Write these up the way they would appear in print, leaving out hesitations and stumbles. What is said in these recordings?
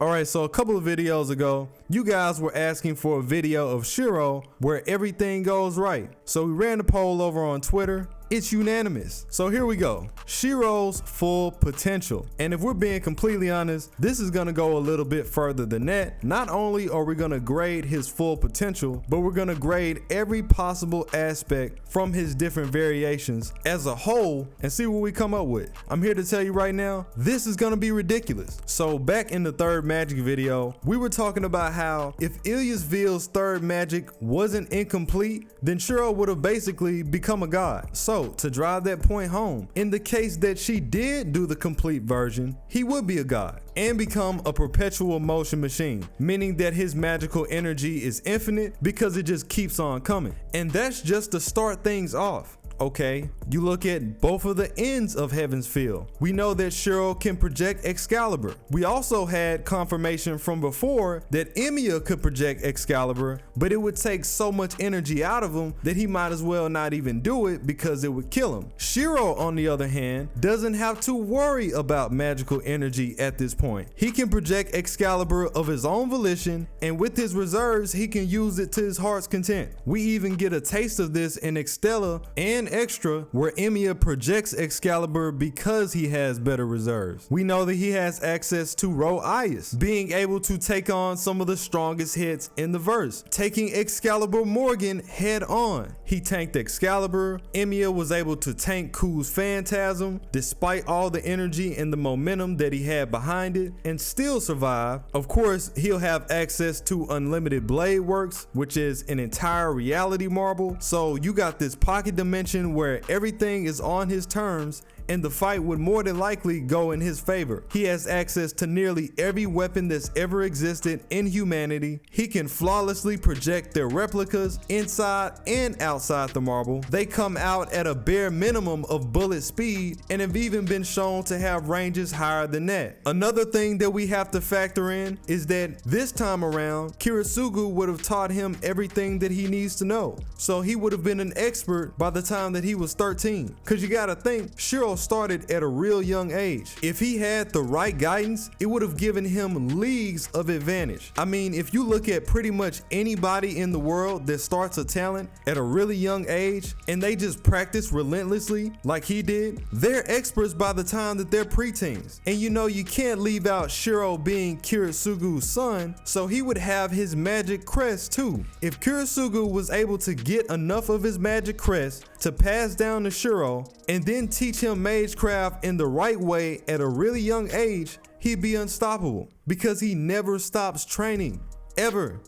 Alright, so a couple of videos ago, you guys were asking for a video of Shiro where everything goes right. So we ran a poll over on Twitter. It's unanimous. So here we go. Shiro's full potential. And if we're being completely honest, this is gonna go a little bit further than that. Not only are we gonna grade his full potential, but we're gonna grade every possible aspect from his different variations as a whole and see what we come up with. I'm here to tell you right now, this is gonna be ridiculous. So back in the third magic video, we were talking about how if Ilyasville's third magic wasn't incomplete, then Shiro would have basically become a god. So to drive that point home, in the case that she did do the complete version, he would be a god and become a perpetual motion machine, meaning that his magical energy is infinite because it just keeps on coming. And that's just to start things off. Okay, you look at both of the ends of Heaven's Field. We know that Shiro can project Excalibur. We also had confirmation from before that Emiya could project Excalibur, but it would take so much energy out of him that he might as well not even do it because it would kill him. Shiro, on the other hand, doesn't have to worry about magical energy at this point. He can project Excalibur of his own volition, and with his reserves, he can use it to his heart's content. We even get a taste of this in Extella and Extra, where Emiya projects Excalibur because he has better reserves. We know that he has access to Ro Ayas, being able to take on some of the strongest hits in the verse, taking Excalibur Morgan head on. He tanked Excalibur. Emiya was able to tank Ku's Phantasm despite all the energy and the momentum that he had behind it and still survive. Of course, he'll have access to Unlimited Blade Works, which is an entire reality marble. So you got this pocket dimension where everything is on his terms and the fight would more than likely go in his favor. He has access to nearly every weapon that's ever existed in humanity. He can flawlessly project their replicas inside and outside the marble. They come out at a bare minimum of bullet speed and have even been shown to have ranges higher than that. Another thing that we have to factor in is that this time around, Kiritsugu would have taught him everything that he needs to know. So he would have been an expert by the time that he was 13. Cause you gotta think, Shiro started at a real young age. If he had the right guidance, it would have given him leagues of advantage. I mean, if you look at pretty much anybody in the world that starts a talent at a really young age and they just practice relentlessly like he did, they're experts by the time that they're preteens. And you know, you can't leave out Shiro being Kiritsugu's son, so he would have his magic crest too. If Kiritsugu was able to get enough of his magic crest to pass down to Shiro and then teach him magecraft in the right way at a really young age, he'd be unstoppable because he never stops training, ever.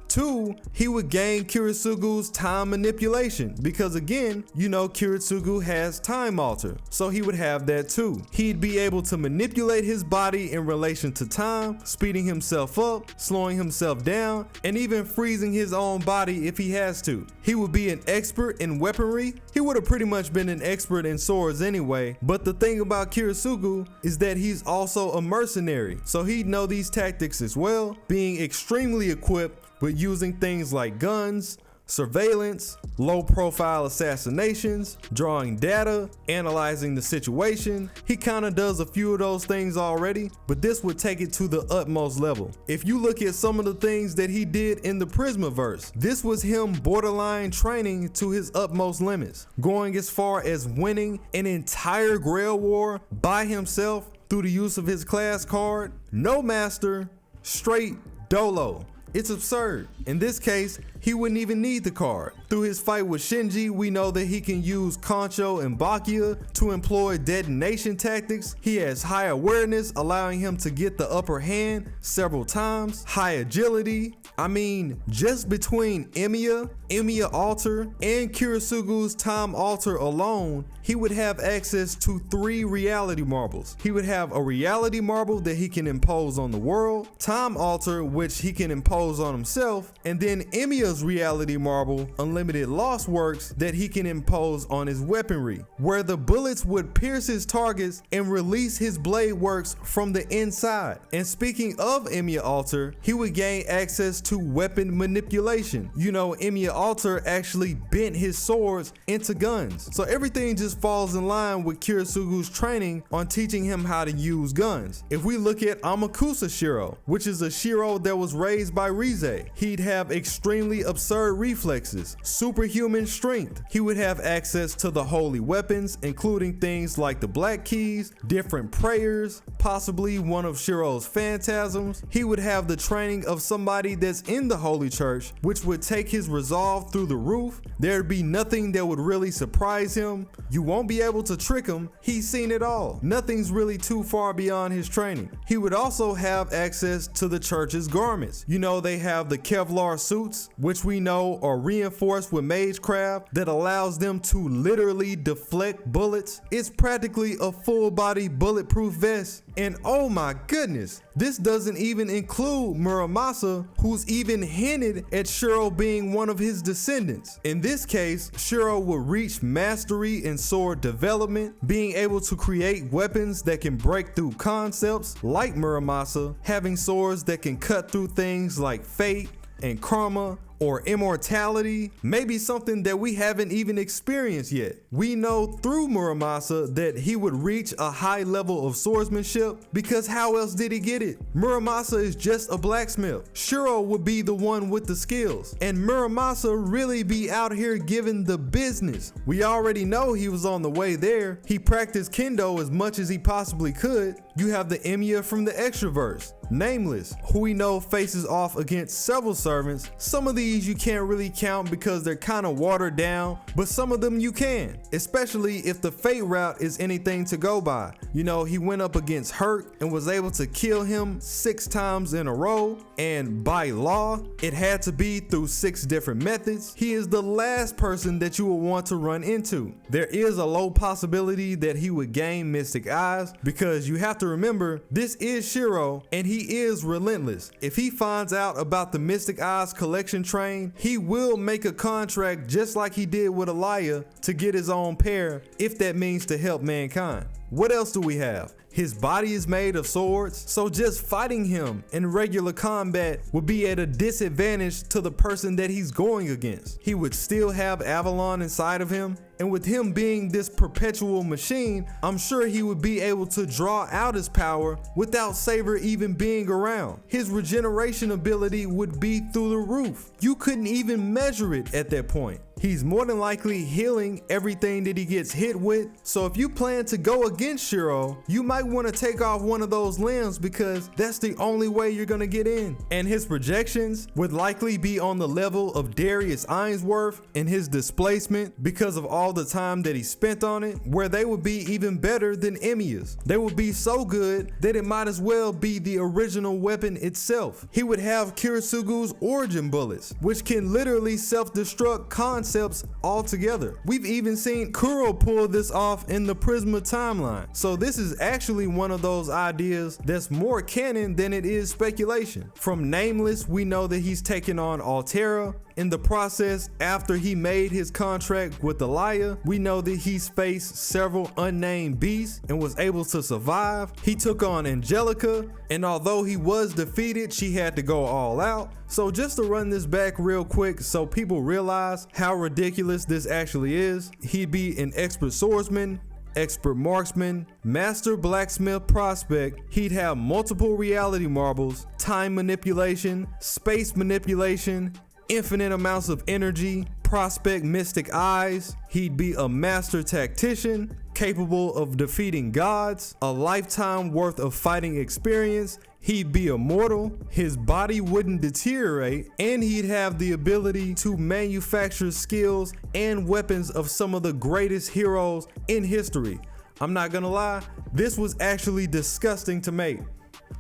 2, he would gain Kiritsugu's time manipulation because again, you know, Kiritsugu has Time Alter, so he would have that too. He'd be able to manipulate his body in relation to time, speeding himself up, slowing himself down, and even freezing his own body if he has to. He would be an expert in weaponry. He would have pretty much been an expert in swords anyway, but the thing about Kiritsugu is that he's also a mercenary, so he'd know these tactics as well, being extremely equipped with using things like guns, surveillance, low profile assassinations, drawing data, analyzing the situation. He kind of does a few of those things already, but this would take it to the utmost level. If you look at some of the things that he did in the Prismaverse, this was him borderline training to his utmost limits, going as far as winning an entire Grail War by himself through the use of his class card. No master, straight dolo. It's absurd. In this case, he wouldn't even need the card. Through his fight with Shinji, we know that he can use Concho and Bakia to employ detonation tactics. He has high awareness, allowing him to get the upper hand several times. High agility. I mean, just between Emiya Alter, and Kiritsugu's Time Alter alone, he would have access to 3 reality marbles. He would have a reality marble that he can impose on the world, Time Alter, which he can impose impose on himself, and then Emiya's reality marble, Unlimited Loss, works that he can impose on his weaponry, where the bullets would pierce his targets and release his blade works from the inside. And speaking of Emiya Alter, he would gain access to weapon manipulation. You know, Emiya Alter actually bent his swords into guns. So everything just falls in line with Kiritsugu's training on teaching him how to use guns. If we look at Amakusa Shiro, which is a Shiro that was raised by Rize, he'd have extremely absurd reflexes, superhuman strength. He would have access to the holy weapons, including things like the black keys, different prayers, possibly one of Shiro's phantasms. He would have the training of somebody that's in the holy church, which would take his resolve through the roof. There'd be nothing that would really surprise him. You won't be able to trick him. He's seen it all. Nothing's really too far beyond his training. He would also have access to the church's garments. You know, they have the Kevlar suits, which we know are reinforced with magecraft that allows them to literally deflect bullets. It's practically a full body bulletproof vest. And oh my goodness, this doesn't even include Muramasa, who's even hinted at Shiro being one of his descendants. In this case, Shiro would reach mastery in sword development, being able to create weapons that can break through concepts like Muramasa, having swords that can cut through things like fate and karma or immortality, maybe something that we haven't even experienced yet. We know through Muramasa that he would reach a high level of swordsmanship, because how else did he get it? Muramasa is just a blacksmith. Shiro would be the one with the skills, and Muramasa really be out here giving the business. We already know he was on the way there. He practiced kendo as much as he possibly could. You have the Emiya from the Extraverse, Nameless, who we know faces off against several servants. Some of these you can't really count because they're kind of watered down, but some of them you can, especially if the fate route is anything to go by. You know, he went up against Hurt and was able to kill him 6 times in a row, and by law, it had to be through 6 different methods. He is the last person that you would want to run into. There is a low possibility that he would gain Mystic Eyes, because you have to remember, this is Shiro and he is relentless. If he finds out about the Mystic Eyes collection train, he will make a contract just like he did with Alaya to get his own pair, if that means to help mankind. What else do we have? His body is made of swords, so just fighting him in regular combat would be at a disadvantage to the person that he's going against. He would still have Avalon inside of him, and with him being this perpetual machine, I'm sure he would be able to draw out his power without Saber even being around. His regeneration ability would be through the roof. You couldn't even measure it at that point. He's more than likely healing everything that he gets hit with. So if you plan to go against Shiro, you might want to take off one of those limbs, because that's the only way you're going to get in. And his projections would likely be on the level of Darius Ainsworth in his displacement, because of all the time that he spent on it, where they would be even better than Emiya's. They would be so good that it might as well be the original weapon itself. He would have Kiritsugu's origin bullets, which can literally self-destruct concepts altogether. We've even seen Kuro pull this off in the Prisma timeline. So this is actually one of those ideas that's more canon than it is speculation. From Nameless, we know that he's taken on Altera. In the process, after he made his contract with Alaya, we know that he's faced several unnamed beasts and was able to survive. He took on Angelica, and although he was defeated, she had to go all out. So just to run this back real quick so people realize how ridiculous this actually is, he'd be an expert swordsman, expert marksman, master blacksmith prospect. He'd have multiple reality marbles, time manipulation, space manipulation, infinite amounts of energy, prospect Mystic Eyes. He'd be a master tactician, capable of defeating gods, a lifetime worth of fighting experience. He'd be immortal, his body wouldn't deteriorate, and he'd have the ability to manufacture skills and weapons of some of the greatest heroes in history. I'm not gonna lie, this was actually disgusting to make.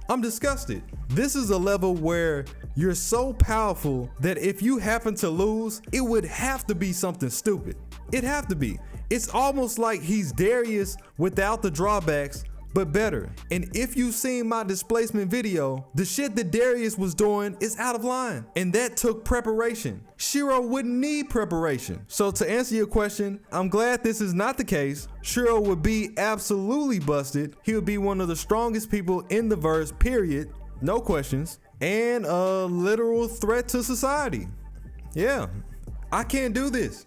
I'm disgusted. This is a level where you're so powerful that if you happen to lose, it would have to be something stupid. It'd have to be. It's almost like he's Darius without the drawbacks, but better. And if you've seen my displacement video, the shit that Darius was doing is out of line, and that took preparation. Shiro wouldn't need preparation. So to answer your question, I'm glad this is not the case. Shiro would be absolutely busted. He would be one of the strongest people in the verse, period. No questions. And a literal threat to society. Yeah, I can't do this.